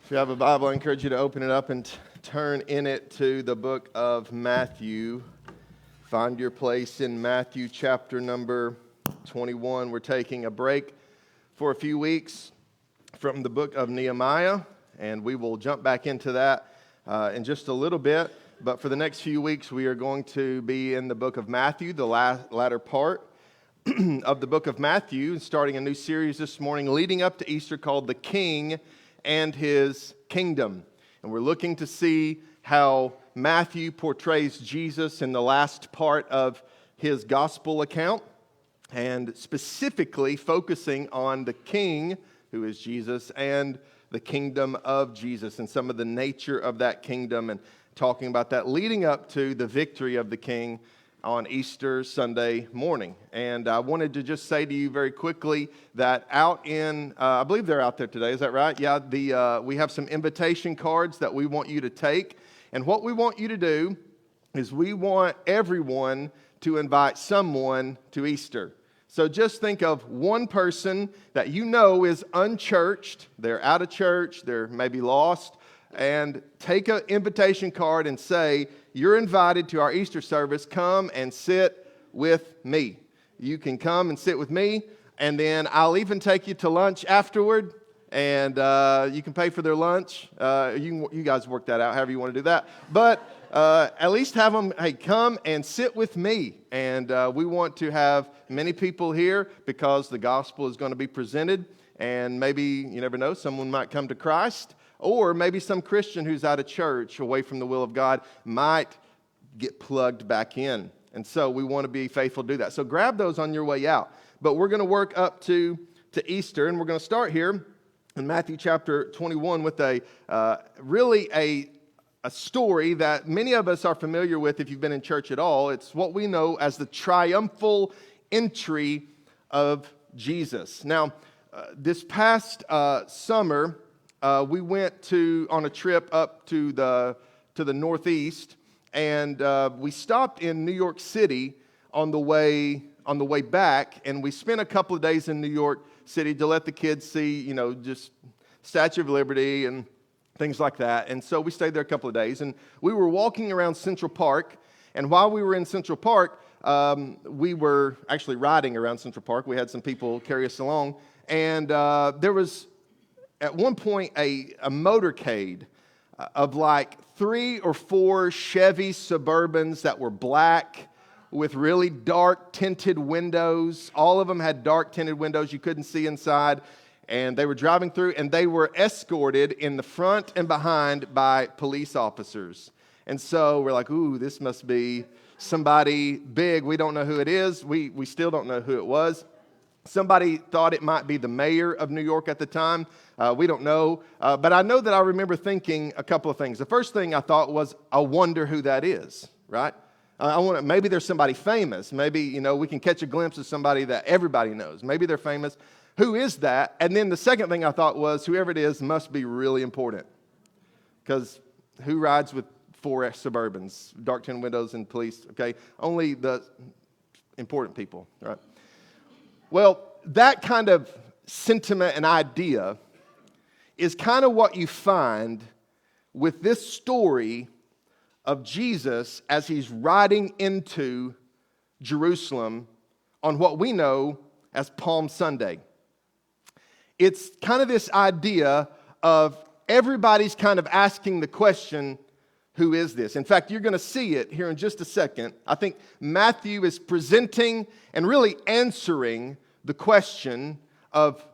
If you have a Bible, I encourage you to open it up and turn in it to the book of Matthew. Find your place in Matthew chapter number 21. We're taking a break for a few weeks from the book of Nehemiah, and we will jump back into that in just a little bit. But for the next few weeks, we are going to be in the book of Matthew, the latter part of the book of Matthew, starting a new series this morning leading up to Easter called The King and His Kingdom. And we're looking to see how Matthew portrays Jesus in the last part of his gospel account, and specifically focusing on the King, who is Jesus, and the kingdom of Jesus, and some of the nature of that kingdom, and talking about that leading up to the victory of the King on Easter Sunday morning. And I wanted to just say to you very quickly that out in, I believe they're out there today, is that right? Yeah, we have some invitation cards that we want you to take. And what we want you to do is we want everyone to invite someone to Easter. So just think of one person that you know is unchurched, they're out of church, they're maybe lost, and take an invitation card and say, you're invited to our Easter service, come and sit with me. You can come and sit with me, and then I'll even take you to lunch afterward, and you can pay for their lunch. You guys work that out, however you want to do that. But at least have them, hey, come and sit with me. And we want to have many people here because the gospel is going to be presented, and maybe, you never know, someone might come to Christ. Or maybe some Christian who's out of church, away from the will of God, might get plugged back in. And so we want to be faithful to do that. So grab those on your way out. But we're going to work up to Easter, and we're going to start here in Matthew chapter 21 with a story that many of us are familiar with if you've been in church at all. It's what we know as the triumphal entry of Jesus. Now, this past summer, we went on a trip up to the Northeast, and we stopped in New York City on the way back, and we spent a couple of days in New York City to let the kids see, just Statue of Liberty and things like that. And so we stayed there a couple of days, and we were walking around Central Park, and while we were in Central Park, we were actually riding around Central Park. We had some people carry us along, and there was at one point a motorcade of like 3 or 4 Chevy Suburbans that were black with really dark tinted windows. All of them had dark tinted windows. You couldn't see inside. And they were driving through, and they were escorted in the front and behind by police officers. And so we're like, ooh, this must be somebody big. We don't know who it is. We still don't know who it was. Somebody thought it might be the mayor of New York at the time. We don't know. But I know that I remember thinking a couple of things. The first thing I thought was, I wonder who that is, right? Maybe there's somebody famous. Maybe, we can catch a glimpse of somebody that everybody knows. Maybe they're famous. Who is that? And then the second thing I thought was, whoever it is must be really important. Because who rides with 4 Suburbans, dark tinted windows and police? Okay, only the important people, right? Well, that kind of sentiment and idea is kind of what you find with this story of Jesus as he's riding into Jerusalem on what we know as Palm Sunday. It's kind of this idea of everybody's kind of asking the question, who is this? In fact, you're going to see it here in just a second. I think Matthew is presenting and really answering the question of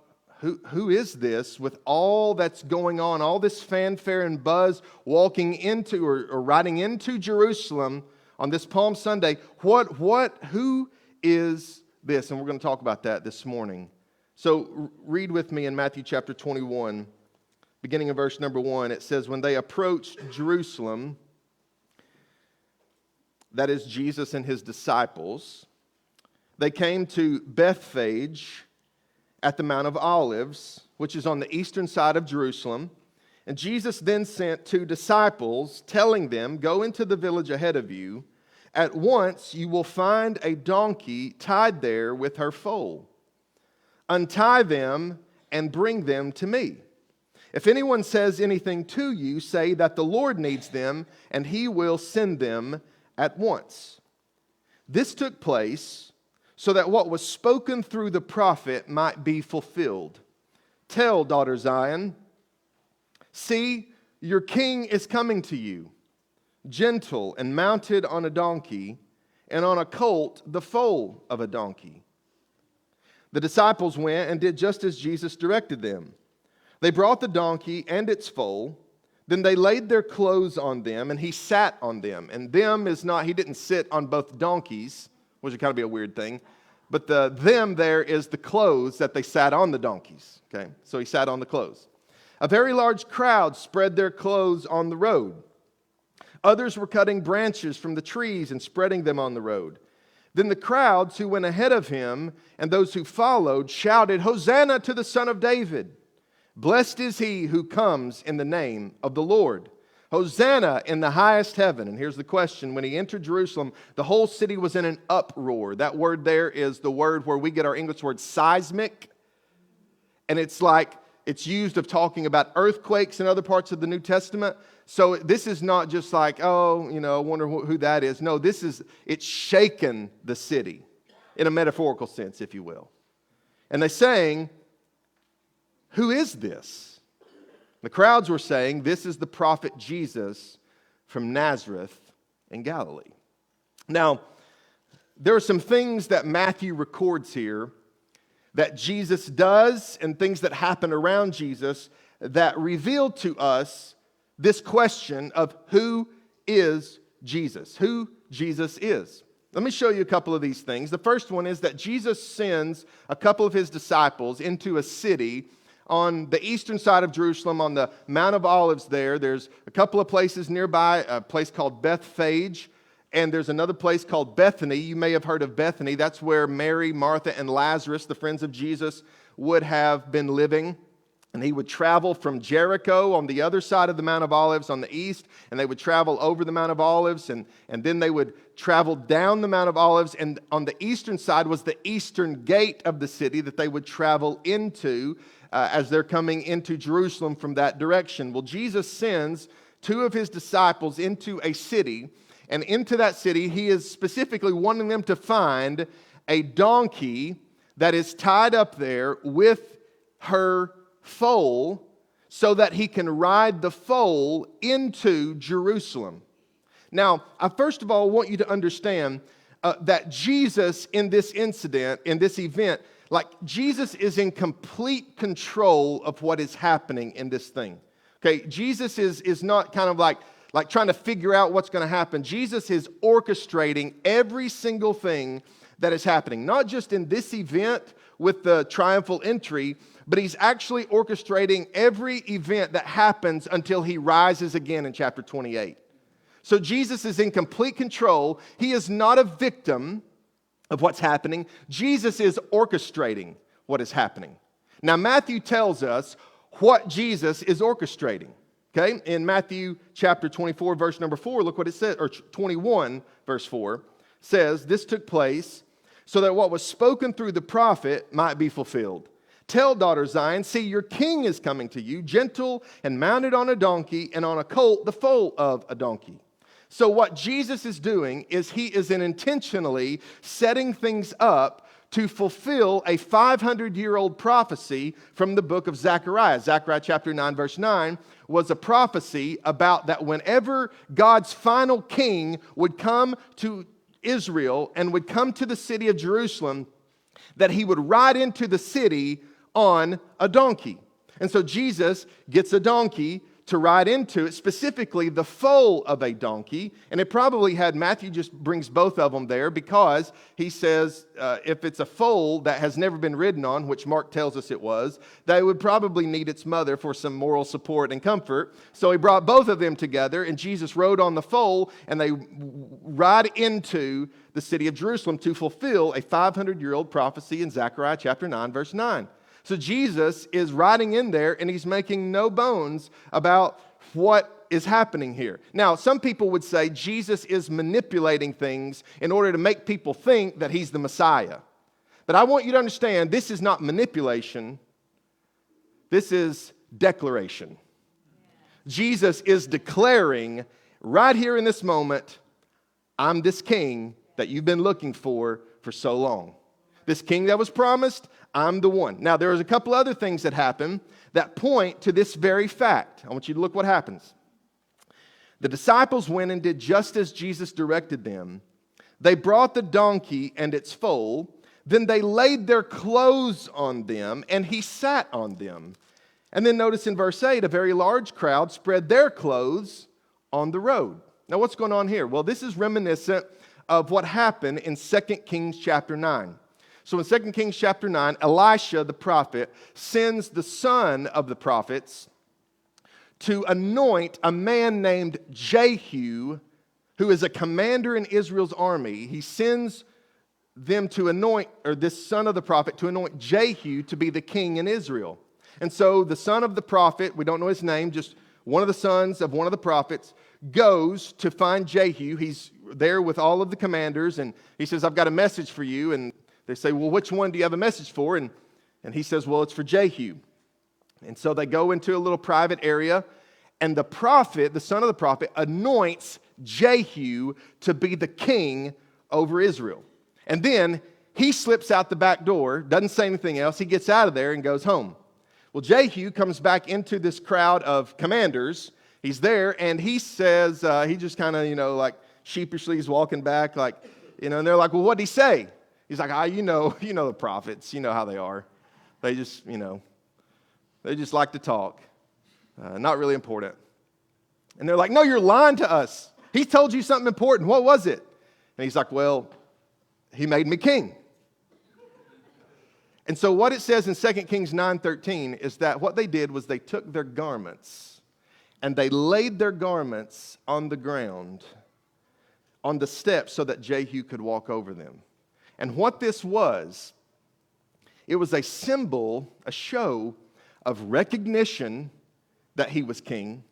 who is this with all that's going on, all this fanfare and buzz walking into or riding into Jerusalem on this Palm Sunday. Who is this? And we're going to talk about that this morning. So read with me in Matthew chapter 21, beginning in verse number 1. It says, when they approached Jerusalem, that is Jesus and his disciples, they came to Bethphage at the Mount of Olives, which is on the eastern side of Jerusalem. And Jesus then sent 2 disciples, telling them, go into the village ahead of you. At once you will find a donkey tied there with her foal. Untie them and bring them to me. If anyone says anything to you, say that the Lord needs them, and he will send them at once." This took place so that what was spoken through the prophet might be fulfilled. "Tell, daughter Zion, see, your king is coming to you, gentle and mounted on a donkey, and on a colt, the foal of a donkey." The disciples went and did just as Jesus directed them. They brought the donkey and its foal. Then they laid their clothes on them, and he sat on them. And them is not, he didn't sit on both donkeys, which would kind of be a weird thing. But the them there is the clothes that they sat on the donkeys. Okay, so he sat on the clothes. A very large crowd spread their clothes on the road. Others were cutting branches from the trees and spreading them on the road. Then the crowds who went ahead of him and those who followed shouted, "Hosanna to the Son of David! Blessed is he who comes in the name of the Lord. Hosanna in the highest heaven." And here's the question. When he entered Jerusalem, the whole city was in an uproar. That word there is the word where we get our English word seismic. And it's like, it's used of talking about earthquakes in other parts of the New Testament. So this is not just like, oh, I wonder who that is. No, it's shaken the city in a metaphorical sense, if you will. And they're saying, "Who is this?" The crowds were saying, "This is the prophet Jesus from Nazareth in Galilee." Now, there are some things that Matthew records here that Jesus does and things that happen around Jesus that reveal to us this question of who is Jesus, who Jesus is. Let me show you a couple of these things. The first one is that Jesus sends a couple of his disciples into a city on the eastern side of Jerusalem, on the Mount of Olives there. There's a couple of places nearby, a place called Bethphage, and there's another place called Bethany. You may have heard of Bethany. That's where Mary, Martha, and Lazarus, the friends of Jesus, would have been living. And he would travel from Jericho on the other side of the Mount of Olives on the east, and they would travel over the Mount of Olives, and then they would travel down the Mount of Olives, and on the eastern side was the eastern gate of the city that they would travel into as they're coming into Jerusalem from that direction. Well, Jesus sends two of his disciples into a city, and into that city he is specifically wanting them to find a donkey that is tied up there with her foal so that he can ride the foal into Jerusalem. Now, I first of all want you to understand that Jesus in this incident, in this event, like Jesus is in complete control of what is happening in this thing. Okay, Jesus is not kind of like trying to figure out what's going to happen. Jesus is orchestrating every single thing that is happening, not just in this event with the triumphal entry, but he's actually orchestrating every event that happens until he rises again in chapter 28. So Jesus is in complete control. He is not a victim of what's happening. Jesus is orchestrating what is happening. Now, Matthew tells us what Jesus is orchestrating. Okay? In Matthew chapter 24, verse number 4, look what it says, or 21, verse 4, says, "This took place so that what was spoken through the prophet might be fulfilled. Tell, daughter Zion, see, your king is coming to you, gentle and mounted on a donkey, and on a colt, the foal of a donkey." So what Jesus is doing is he is intentionally setting things up to fulfill a 500-year-old prophecy from the book of Zechariah. Zechariah chapter 9, verse 9 was a prophecy about that whenever God's final king would come to Israel and would come to the city of Jerusalem, that he would ride into the city on a donkey. And so Jesus gets a donkey to ride into it, specifically the foal of a donkey. And it probably had, Matthew just brings both of them there because he says if it's a foal that has never been ridden on, which Mark tells us it was, they would probably need its mother for some moral support and comfort. So he brought both of them together, and Jesus rode on the foal, and they ride into the city of Jerusalem to fulfill a 500-year-old prophecy in Zechariah chapter 9, verse 9. So Jesus is riding in there, and he's making no bones about what is happening here. Now, some people would say Jesus is manipulating things in order to make people think that he's the Messiah. But I want you to understand, this is not manipulation. This is declaration. Jesus is declaring right here in this moment, I'm this king that you've been looking for so long. This king that was promised, I'm the one. Now, there's a couple other things that happen that point to this very fact. I want you to look what happens. The disciples went and did just as Jesus directed them. They brought the donkey and its foal. Then they laid their clothes on them, and he sat on them. And then notice in verse 8, a very large crowd spread their clothes on the road. Now, what's going on here? Well, this is reminiscent of what happened in 2 Kings chapter 9. So in 2 Kings chapter 9, Elisha the prophet sends the son of the prophets to anoint a man named Jehu, who is a commander in Israel's army. He sends them to anoint, or this son of the prophet, to anoint Jehu to be the king in Israel. And so the son of the prophet, we don't know his name, just one of the sons of one of the prophets, goes to find Jehu. He's there with all of the commanders, and he says, I've got a message for you. And they say, well, which one do you have a message for? And he says, well, it's for Jehu. And so they go into a little private area, and the prophet, the son of the prophet, anoints Jehu to be the king over Israel. And then he slips out the back door, doesn't say anything else. He gets out of there and goes home. Well, Jehu comes back into this crowd of commanders. He's there, and he says, he just kind of, like sheepishly is walking back, like, and they're like, well, what'd he say? He's like, you know the prophets, you know how they are. They just, they just like to talk. Not really important. And they're like, no, you're lying to us. He told you something important. What was it? And he's like, well, he made me king. And so what it says in 2 Kings 9:13 is that what they did was they took their garments and they laid their garments on the ground, on the steps, so that Jehu could walk over them. And what this was, it was a symbol, a show of recognition that he was king,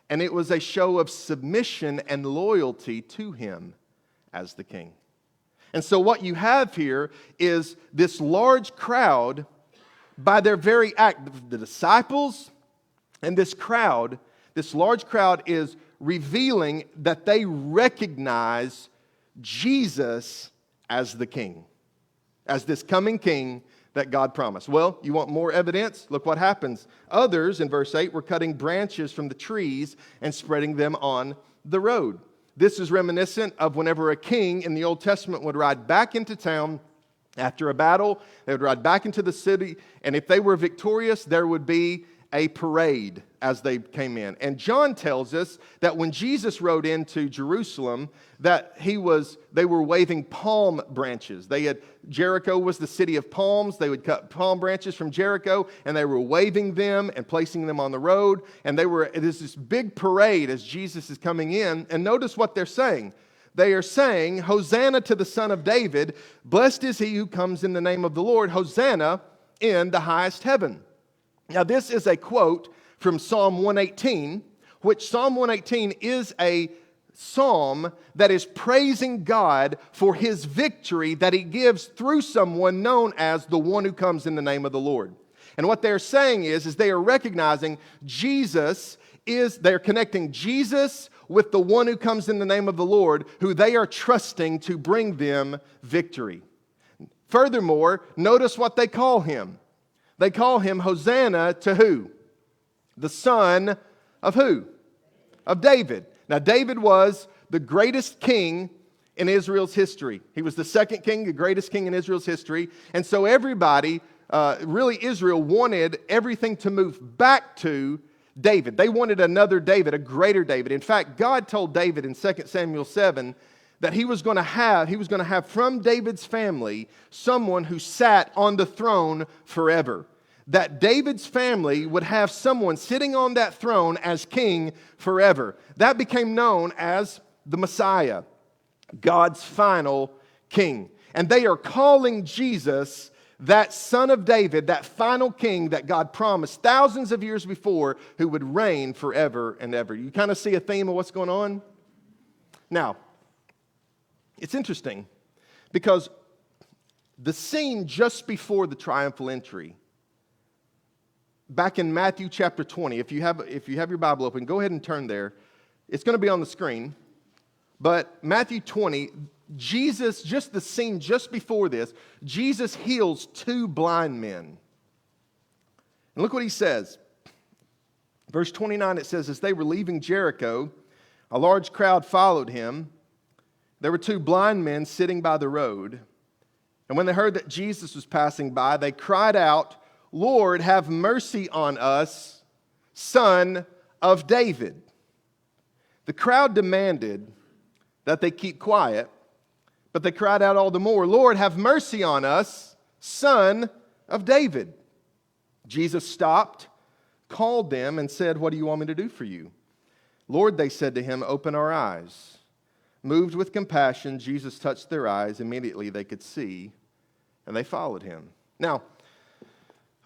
and it was a show of submission and loyalty to him as the king. And so what you have here is this large crowd, by their very act, the disciples and this crowd, this large crowd is revealing that they recognize Jesus as the king, as this coming king that God promised. Well, you want more evidence? Look what happens. Others, in verse 8, were cutting branches from the trees and spreading them on the road. This is reminiscent of whenever a king in the Old Testament would ride back into town after a battle. They would ride back into the city, and if they were victorious, there would be a parade as they came in. And John tells us that when Jesus rode into Jerusalem, that they were waving palm branches. Jericho was the city of palms. They would cut palm branches from Jericho, and they were waving them and placing them on the road. And there's this big parade as Jesus is coming in. And notice what they're saying. They are saying, Hosanna to the Son of David. Blessed is he who comes in the name of the Lord. Hosanna in the highest heaven. Now, this is a quote from Psalm 118, which Psalm 118 is a psalm that is praising God for his victory that he gives through someone known as the one who comes in the name of the Lord. And what they're saying is they are recognizing they're connecting Jesus with the one who comes in the name of the Lord, who they are trusting to bring them victory. Furthermore, notice what they call him. They call him Hosanna to who? The son of who? Of David. Now, David was the greatest king in Israel's history. He was the second king, the greatest king in Israel's history. And so everybody, really Israel, wanted everything to move back to David. They wanted another David, a greater David. In fact, God told David in 2 Samuel 7 that he was going to have from David's family someone who sat on the throne forever. That David's family would have someone sitting on that throne as king forever. That became known as the Messiah, God's final king. And they are calling Jesus that son of David, that final king that God promised thousands of years before, who would reign forever and ever. You kind of see a theme of what's going on? Now, it's interesting because the scene just before the triumphal entry back in Matthew chapter 20. If you have your Bible open, go ahead and turn there. It's going to be on the screen. But Matthew 20, Jesus, just the scene just before this, Jesus heals 2 blind men. And look what he says. Verse 29, it says, as they were leaving Jericho, a large crowd followed him. There were 2 blind men sitting by the road. And when they heard that Jesus was passing by, they cried out, Lord, have mercy on us, Son of David. The crowd demanded that they keep quiet, but they cried out all the more, Lord, have mercy on us, Son of David. Jesus stopped, called them, and said, what do you want me to do for you? Lord, they said to him, open our eyes. Moved with compassion, Jesus touched their eyes. Immediately they could see, and they followed him. Now,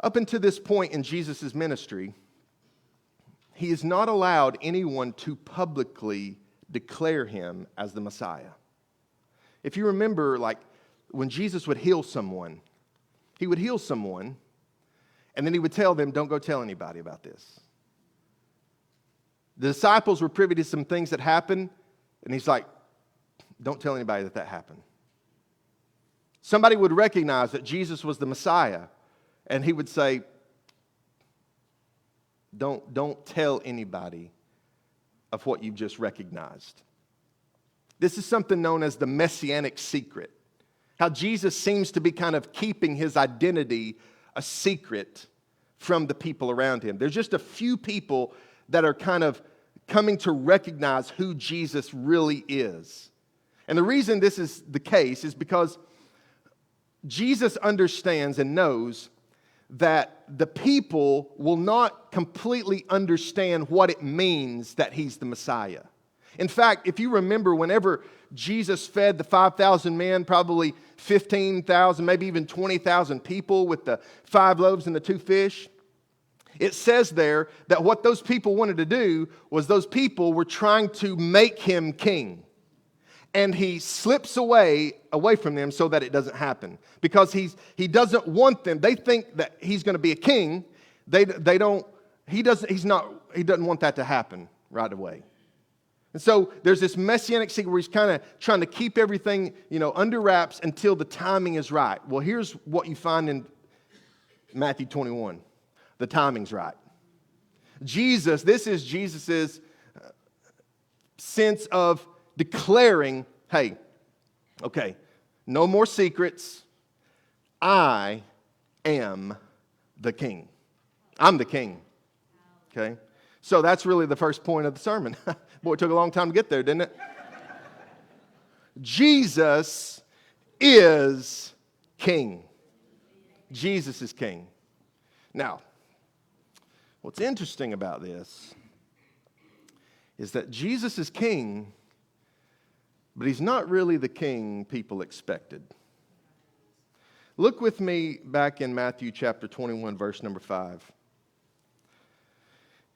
up until this point in Jesus' ministry, he has not allowed anyone to publicly declare him as the Messiah. If you remember, like when Jesus would heal someone, he would heal someone, and then he would tell them, don't go tell anybody about this. The disciples were privy to some things that happened, and he's like, don't tell anybody that happened. Somebody would recognize that Jesus was the Messiah, and he would say, don't tell anybody of what you've just recognized. This is something known as the messianic secret. How Jesus seems to be kind of keeping his identity a secret from the people around him. There's just a few people that are kind of coming to recognize who Jesus really is. And the reason this is the case is because Jesus understands and knows that the people will not completely understand what it means that he's the Messiah. In fact, if you remember, whenever Jesus fed the 5,000 men, probably 15,000, maybe even 20,000 people with the 5 loaves and the 2 fish, it says there that what those people wanted to do was those people were trying to make him king. And he slips away from them so that it doesn't happen. Because he doesn't want them. They think that he's going to be a king. He doesn't want that to happen right away. And so there's this messianic secret where he's kind of trying to keep everything, under wraps until the timing is right. Well, here's what you find in Matthew 21. The timing's right. This is Jesus's sense of declaring, hey, okay, no more secrets. I am the king. I'm the king. Okay? So that's really the first point of the sermon. Boy, it took a long time to get there, didn't it? Jesus is king. Jesus is king. Now, what's interesting about this is that Jesus is king, but he's not really the king people expected. Look with me back in Matthew chapter 21, verse number 5.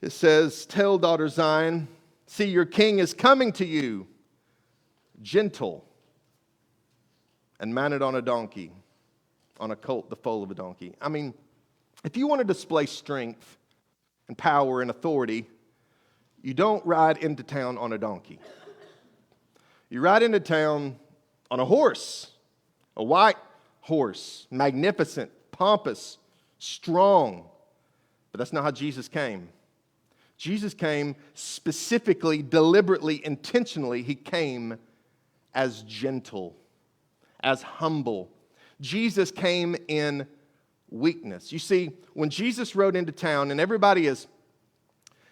It says, tell daughter Zion, see your king is coming to you, gentle and mounted on a donkey, on a colt, the foal of a donkey. I mean, if you want to display strength and power and authority, you don't ride into town on a donkey. You ride into town on a horse, a white horse, magnificent, pompous, strong. But that's not how Jesus came. Jesus came specifically, deliberately, intentionally. He came as gentle, as humble. Jesus came in weakness. You see, when Jesus rode into town and everybody is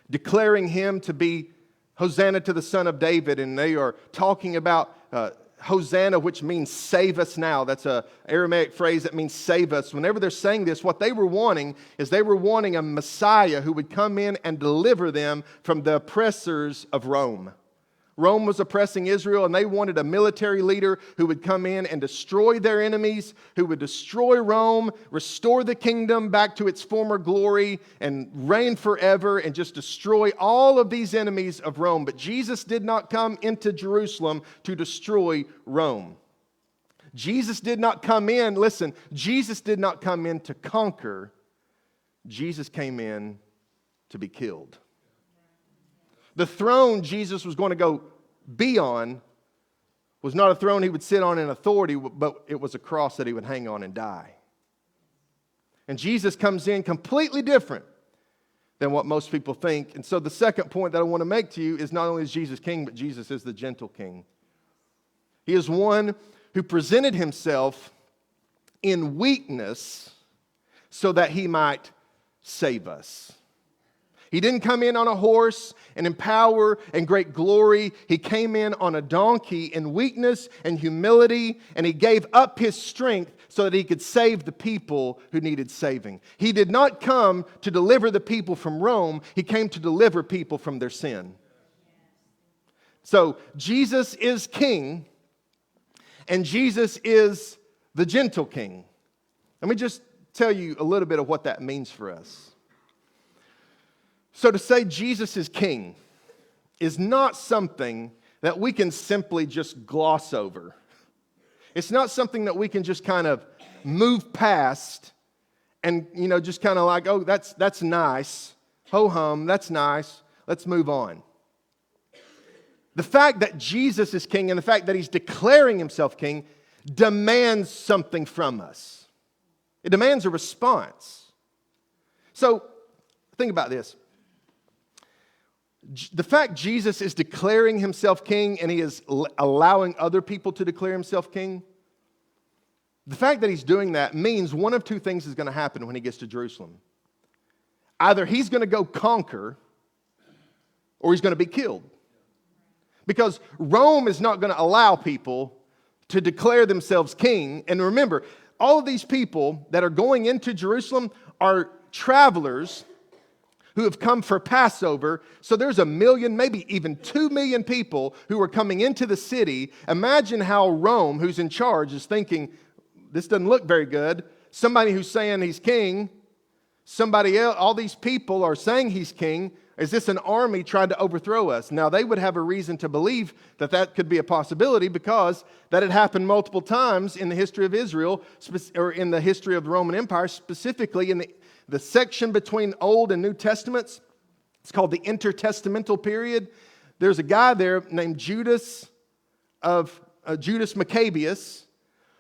declaring him to be Hosanna to the Son of David, and they are talking about Hosanna, which means save us now. That's an Aramaic phrase that means save us. Whenever they're saying this, what they were wanting is they were wanting a Messiah who would come in and deliver them from the oppressors of Rome. Rome was oppressing Israel, and they wanted a military leader who would come in and destroy their enemies, who would destroy Rome, restore the kingdom back to its former glory, and reign forever, and just destroy all of these enemies of Rome. But Jesus did not come into Jerusalem to destroy Rome. Jesus did not come in, listen, Jesus did not come in to conquer. Jesus came in to be killed. The throne Jesus was going to go be on was not a throne he would sit on in authority, but it was a cross that he would hang on and die. And Jesus comes in completely different than what most people think. And so the second point that I want to make to you is not only is Jesus king, but Jesus is the gentle king. He is one who presented himself in weakness so that he might save us. He didn't come in on a horse and in power and great glory. He came in on a donkey in weakness and humility, and he gave up his strength so that he could save the people who needed saving. He did not come to deliver the people from Rome. He came to deliver people from their sin. So Jesus is king, and Jesus is the gentle king. Let me just tell you a little bit of what that means for us. So to say Jesus is king is not something that we can simply just gloss over. It's not something that we can just kind of move past and, just kind of like, oh, that's nice. Ho-hum, that's nice. Let's move on. The fact that Jesus is king and the fact that he's declaring himself king demands something from us. It demands a response. So think about this. The fact Jesus is declaring himself king and he is allowing other people to declare himself king, the fact that he's doing that means one of two things is going to happen when he gets to Jerusalem. Either he's going to go conquer or he's going to be killed. Because Rome is not going to allow people to declare themselves king. And remember, all of these people that are going into Jerusalem are travelers who have come for Passover. So there's 1 million, maybe even 2 million people who are coming into the city. Imagine how Rome, who's in charge, is thinking, this doesn't look very good. Somebody who's saying he's king, somebody else, all these people are saying he's king. Is this an army trying to overthrow us? Now, they would have a reason to believe that that could be a possibility because that had happened multiple times in the history of Israel, or in the history of the Roman Empire, specifically in the section between Old and New Testaments. It's called the intertestamental period. There's a guy there named Judas Maccabeus,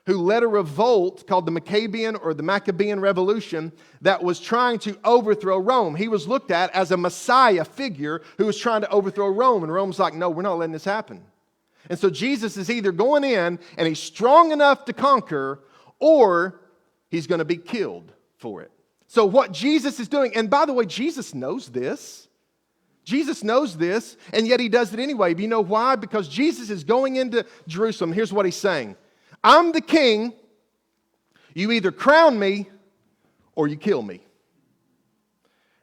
who led a revolt called the Maccabean or the Maccabean Revolution that was trying to overthrow Rome. He was looked at as a Messiah figure who was trying to overthrow Rome. And Rome's like, no, we're not letting this happen. And so Jesus is either going in and he's strong enough to conquer, or he's going to be killed for it. So what Jesus is doing, and by the way, Jesus knows this. Jesus knows this, and yet he does it anyway. Do you know why? Because Jesus is going into Jerusalem. Here's what he's saying. I'm the king. You either crown me or you kill me.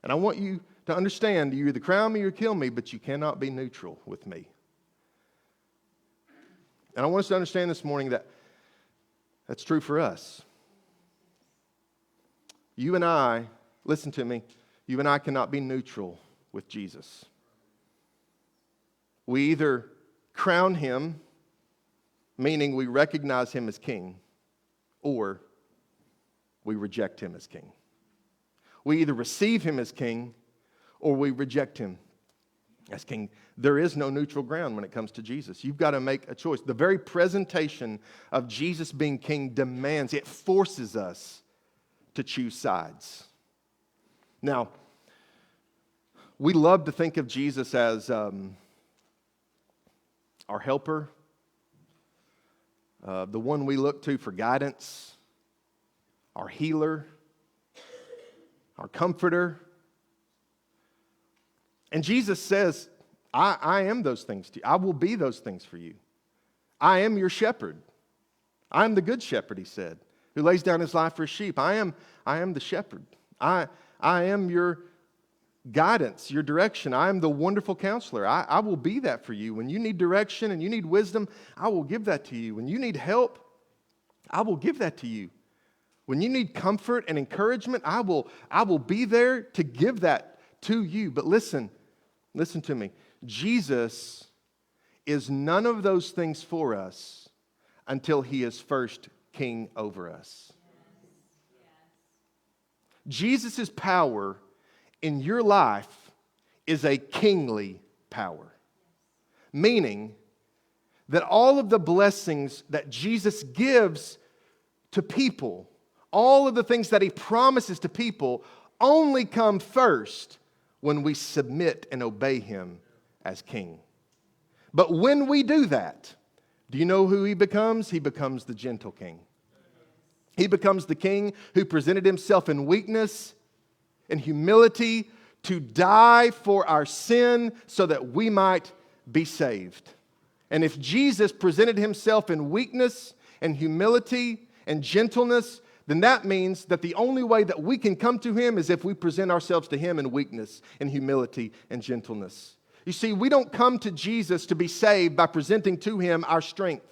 And I want you to understand, you either crown me or kill me, but you cannot be neutral with me. And I want us to understand this morning that that's true for us. You and I, listen to me, you and I cannot be neutral with Jesus. We either crown him, meaning we recognize him as king, or we reject him as king. We either receive him as king or we reject him as king. There is no neutral ground when it comes to Jesus. You've got to make a choice. The very presentation of Jesus being king demands, it forces us to choose sides. Now, we love to think of Jesus as our helper, the one we look to for guidance, our healer, our comforter. And Jesus says, I am those things to you. I will be those things for you. I am your shepherd. I am the good shepherd, he said, who lays down his life for his sheep. I am the shepherd. I am your guidance, your direction. I am the wonderful counselor. I will be that for you. When you need direction and you need wisdom, I will give that to you. When you need help, I will give that to you. When you need comfort and encouragement, I will be there to give that to you. But listen to me. Jesus is none of those things for us until he is first king over us. Jesus' power in your life is a kingly power. Meaning that all of the blessings that Jesus gives to people, all of the things that He promises to people, only come first when we submit and obey Him as King. But when we do that, do you know who He becomes? He becomes the gentle King. He becomes the King who presented Himself in weakness and humility to die for our sin so that we might be saved. And if Jesus presented Himself in weakness and humility and gentleness, then that means that the only way that we can come to Him is if we present ourselves to Him in weakness and humility and gentleness. You see, we don't come to Jesus to be saved by presenting to Him our strength.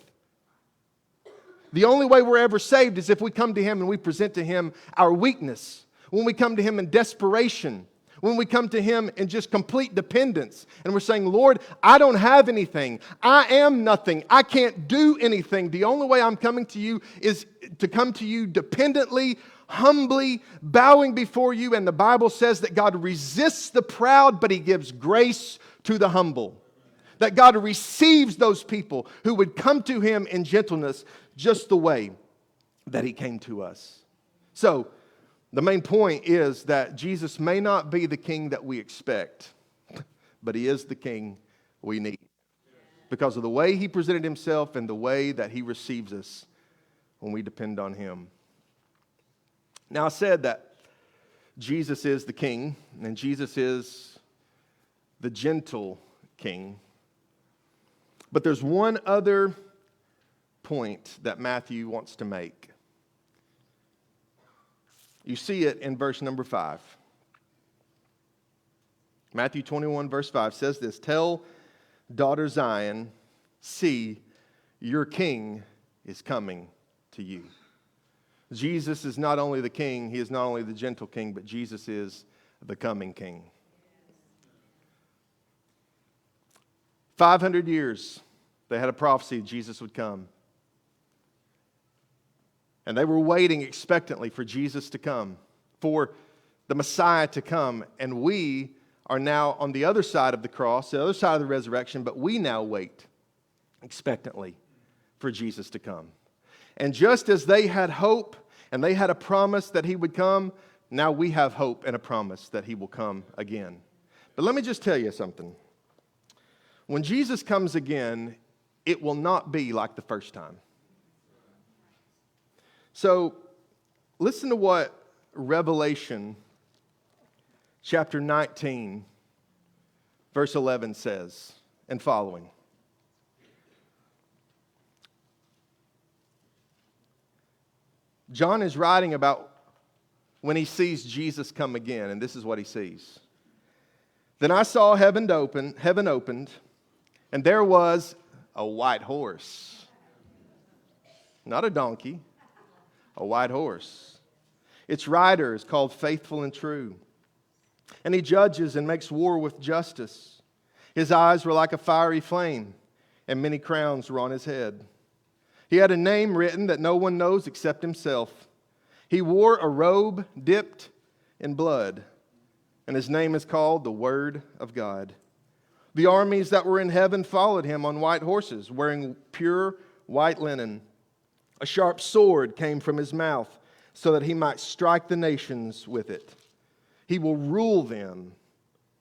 The only way we're ever saved is if we come to Him and we present to Him our weakness. When we come to Him in desperation. When we come to Him in just complete dependence. And we're saying, Lord, I don't have anything. I am nothing. I can't do anything. The only way I'm coming to You is to come to You dependently, humbly, bowing before You. And the Bible says that God resists the proud, but He gives grace to the humble. That God receives those people who would come to Him in gentleness just the way that He came to us. So, the main point is that Jesus may not be the King that we expect, but He is the King we need. Because of the way He presented Himself and the way that He receives us when we depend on Him. Now, I said that Jesus is the King, and Jesus is the gentle King. But there's one other point that Matthew wants to make. You see it in verse number 5. Matthew 21, verse 5 says this, "Tell daughter Zion, see, your King is coming to you." Jesus is not only the King, He is not only the gentle King, but Jesus is the coming King. 500 years, they had a prophecy Jesus would come. And they were waiting expectantly for Jesus to come, for the Messiah to come. And we are now on the other side of the cross, the other side of the resurrection, but we now wait expectantly for Jesus to come. And just as they had hope and they had a promise that He would come, now we have hope and a promise that He will come again. But let me just tell you something. When Jesus comes again, it will not be like the first time. So, listen to what Revelation chapter 19, verse 11 says and following. John is writing about when he sees Jesus come again, and this is what he sees. "Then I saw heaven opened, and there was a white horse." Not a donkey. A white horse. Its rider is called Faithful and True. And he judges and makes war with justice. His eyes were like a fiery flame, and many crowns were on his head. He had a name written that no one knows except himself. He wore a robe dipped in blood, and his name is called the Word of God. The armies that were in heaven followed him on white horses, wearing pure white linen. A sharp sword came from his mouth, so that he might strike the nations with it. He will rule them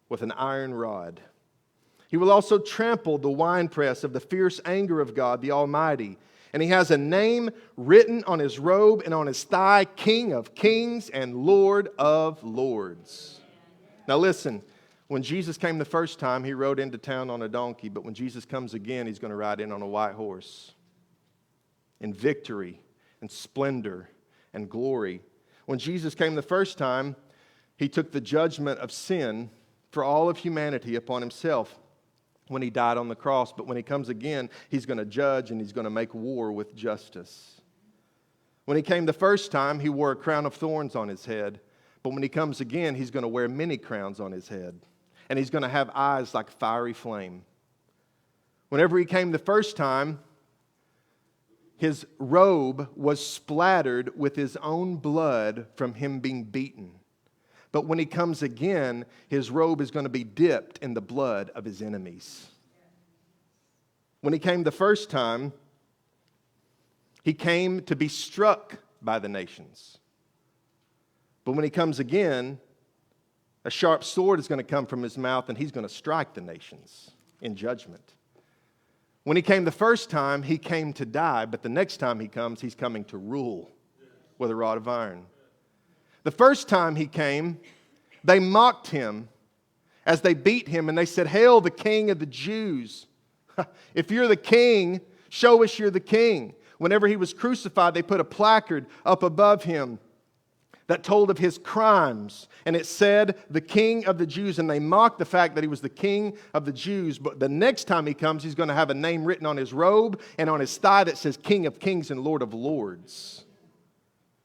with an iron rod. He will also trample the winepress of the fierce anger of God, the Almighty. And he has a name written on his robe and on his thigh, King of Kings and Lord of Lords. Now listen, when Jesus came the first time, He rode into town on a donkey. But when Jesus comes again, He's going to ride in on a white horse. In victory and splendor and glory. When Jesus came the first time, He took the judgment of sin for all of humanity upon Himself when He died on the cross. But when He comes again, He's going to judge and He's going to make war with justice. When He came the first time, He wore a crown of thorns on His head. But when He comes again, He's going to wear many crowns on His head. And He's going to have eyes like fiery flame. Whenever He came the first time, His robe was splattered with His own blood from Him being beaten But when he comes again, his robe is going to be dipped in the blood of his enemies. When he came the first time, he came to be struck by the nations. But when he comes again, a sharp sword is going to come from his mouth and he's going to strike the nations in judgment. When he came the first time, he came to die, but the next time he comes, he's coming to rule with a rod of iron. The first time he came, they mocked him as they beat him and they said, "Hail the King of the Jews." If you're the king, show us you're the king. Whenever he was crucified, they put a placard up above him that told of his crimes. And it said, "The King of the Jews." And they mocked the fact that he was the King of the Jews. But the next time he comes, he's going to have a name written on his robe and on his thigh that says King of Kings and Lord of Lords.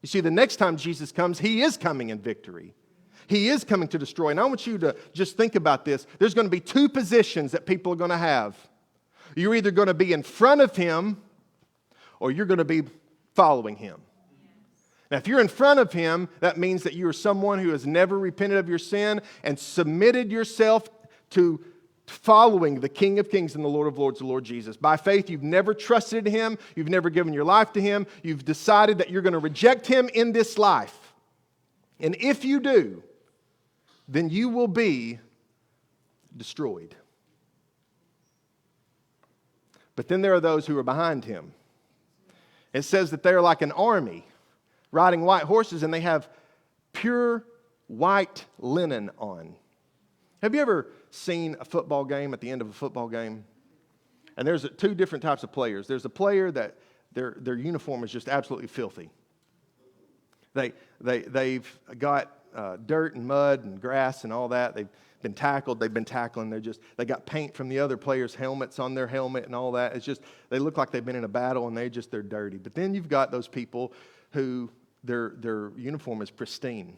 You see, the next time Jesus comes, he is coming in victory. He is coming to destroy. And I want you to just think about this. There's going to be two positions that people are going to have. You're either going to be in front of him or you're going to be following him. Now, if you're in front of him, that means that you are someone who has never repented of your sin and submitted yourself to following the King of Kings and the Lord of Lords, the Lord Jesus. By faith, you've never trusted him. You've never given your life to him. You've decided that you're going to reject him in this life. And if you do, then you will be destroyed. But then there are those who are behind him. It says that they're like an army riding white horses, and they have pure white linen on. Have you ever seen a football game, at the end of a football game? And there's two different types of players. There's a player that their uniform is just absolutely filthy. They've got dirt and mud and grass and all that. They've been tackled. They've been tackling. They got paint from the other players' helmets on their helmet and all that. It's just, they look like they've been in a battle and they're dirty. But then you've got those people who their uniform is pristine.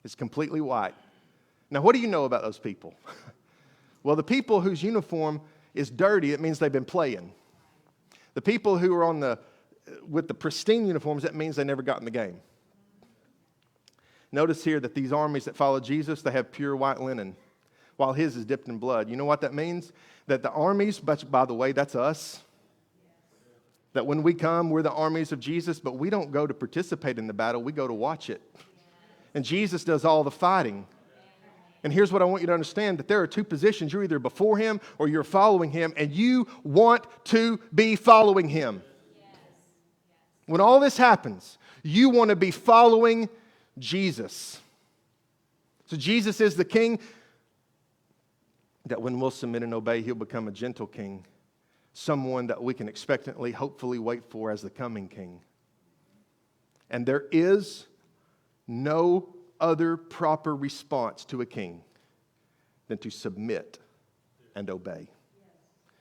It's completely white. Now, what do you know about those people? Well, the people whose uniform is dirty, it means they've been playing. The people who are with the pristine uniforms, that means they never got in the game. Notice here that these armies that follow Jesus, they have pure white linen, while his is dipped in blood. You know what that means? That the armies, by the way, that's us. That when we come, we're the armies of Jesus, but we don't go to participate in the battle, we go to watch it. And Jesus does all the fighting. And here's what I want you to understand, that there are two positions. You're either before him or you're following him, and you want to be following him. When all this happens, you want to be following Jesus. So Jesus is the king that when we'll submit and obey, he'll become a gentle king. Someone that we can expectantly, hopefully wait for as the coming king. And there is no other proper response to a king than to submit and obey.